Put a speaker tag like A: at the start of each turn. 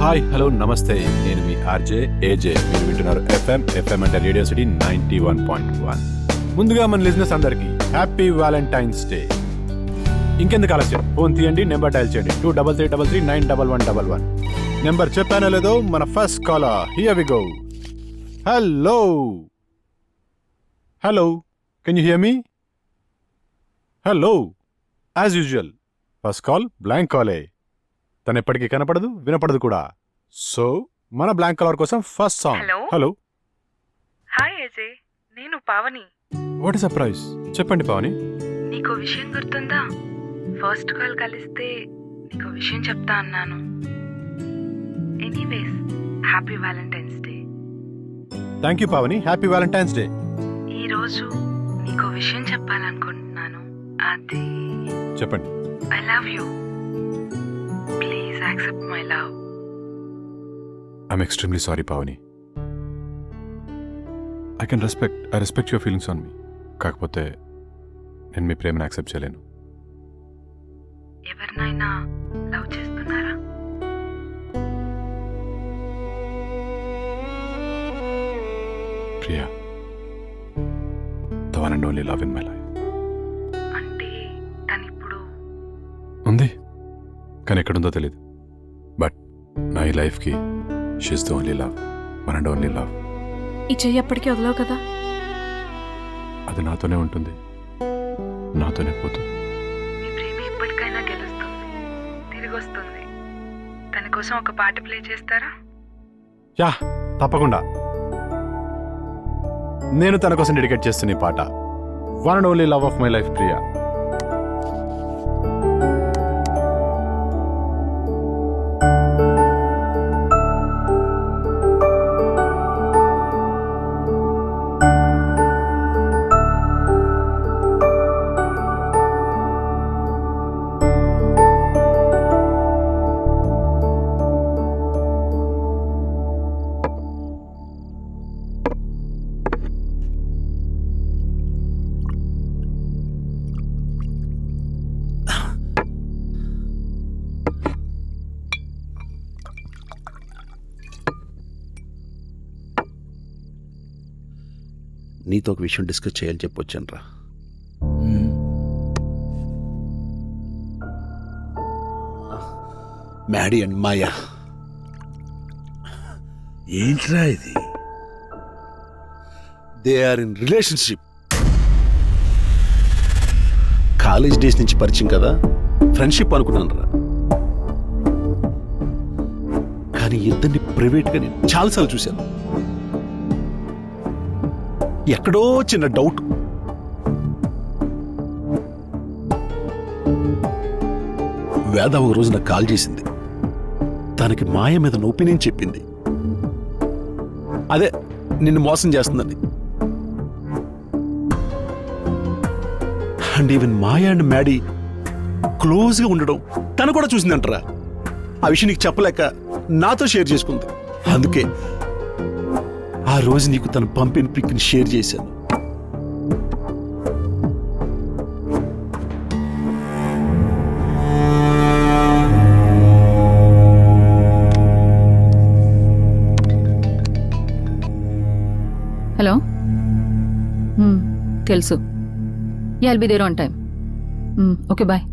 A: Hi hello నమస్తే, నేను మీ RJ ఏజే. మీరు వింటున్నారు ఎఫ్ఎం అంటే రేడియో సిటీ 91.1. ముందుగా మన లిజినెస్ అందరికి హ్యాపీ వ్యాలంటైన్స్ డే. ఇంకెందుకు ఆలస్యం, ఫోన్ తీయండి, నెంబర్ డయల్ చేయండి 2333391111. నెంబర్ చెప్పానో లేదో, మన first caller. Here we go. Hello hello, can you hear me? Hello. As usual first call blank కాలే. తను ఎప్పటికీ కనపడదు, వినపడదు కూడా. సో మన బ్లాంక్ కలర్ కోసం first song. Hello.
B: Hi Ajay, నేను పావని.
A: What is surprise? చెప్పండి పావని.
B: నీకో విషయం గుర్తుందా? ఫస్ట్ కాల్ కలిస్తే నీకో విషయం చెప్తా అన్నాను. Anyways, happy Valentine's day.
A: Thank you Pavani, happy Valentine's day.
B: ఈరోజు నీకో విషయం చెప్పాలనుకుంటున్నాను. అది
A: చెప్పండి.
B: I love you. Please accept my love.
A: I'm extremely sorry Pavani. I respect your feelings on me. కాకపోతే నేను మీ ప్రేమను యాక్సెప్ట్ చేయలేను.
B: ఎవరినైనా లవ్ చేస్తున్నారా?
A: Priya, the one and only love in my life.
B: అంటే తనిప్పుడు
A: ఉంది, కానీ ఎక్కడుందో తెలియదు. బట్ నా ఈ లైఫ్కి she is the only love, one and only love.
C: ఈ చెయ్యి అప్పటికీ వదలవు కదా?
A: అది నాతోనే ఉంటుంది, నాతోనే పోతుంది.
B: మీ ప్రేమ ఎప్పటికైనా గెలుస్తుంది, తిరిగి వస్తుంది. తన కోసం ఒక పాట ప్లే చేస్తారా?
A: యా, తప్పకుండా. నేను తన కోసం డెడికేట్ చేస్తున్న ఈ పాట one and only love of my life, Priya.
D: నీతో ఒక విషయం డిస్కస్ చేయాలని చెప్పొచ్చాను రా. మ్యాడీ అండ్ మాయా.
E: ఏంట్రా ఇది?
D: They are in relationship. College days నుంచి పరిచయం కదా, ఫ్రెండ్షిప్ అనుకున్నాను రా. కానీ ఇద్దరిని ప్రైవేట్గా నేను చాలాసార్లు చూశాను. ఎక్కడో చిన్న డౌట్. వేద ఒక రోజు నాకు కాల్ చేసింది. తనకి మాయ మీద ఒపీనియన్ చెప్పింది. అదే నిన్ను మోసం చేస్తుందని. And even Maya and Maddy క్లోజ్గా ఉండడం తను కూడా చూసిందంటరా. ఆ విషయం నీకు చెప్పలేక నాతో షేర్ చేసుకుంది. అందుకే ఆ రోజు నీకు తను పంపిన పిక్ని షేర్ చేశాను.
C: హలో. తెలుసు. Yeah, I'll be there on time. Okay, bye.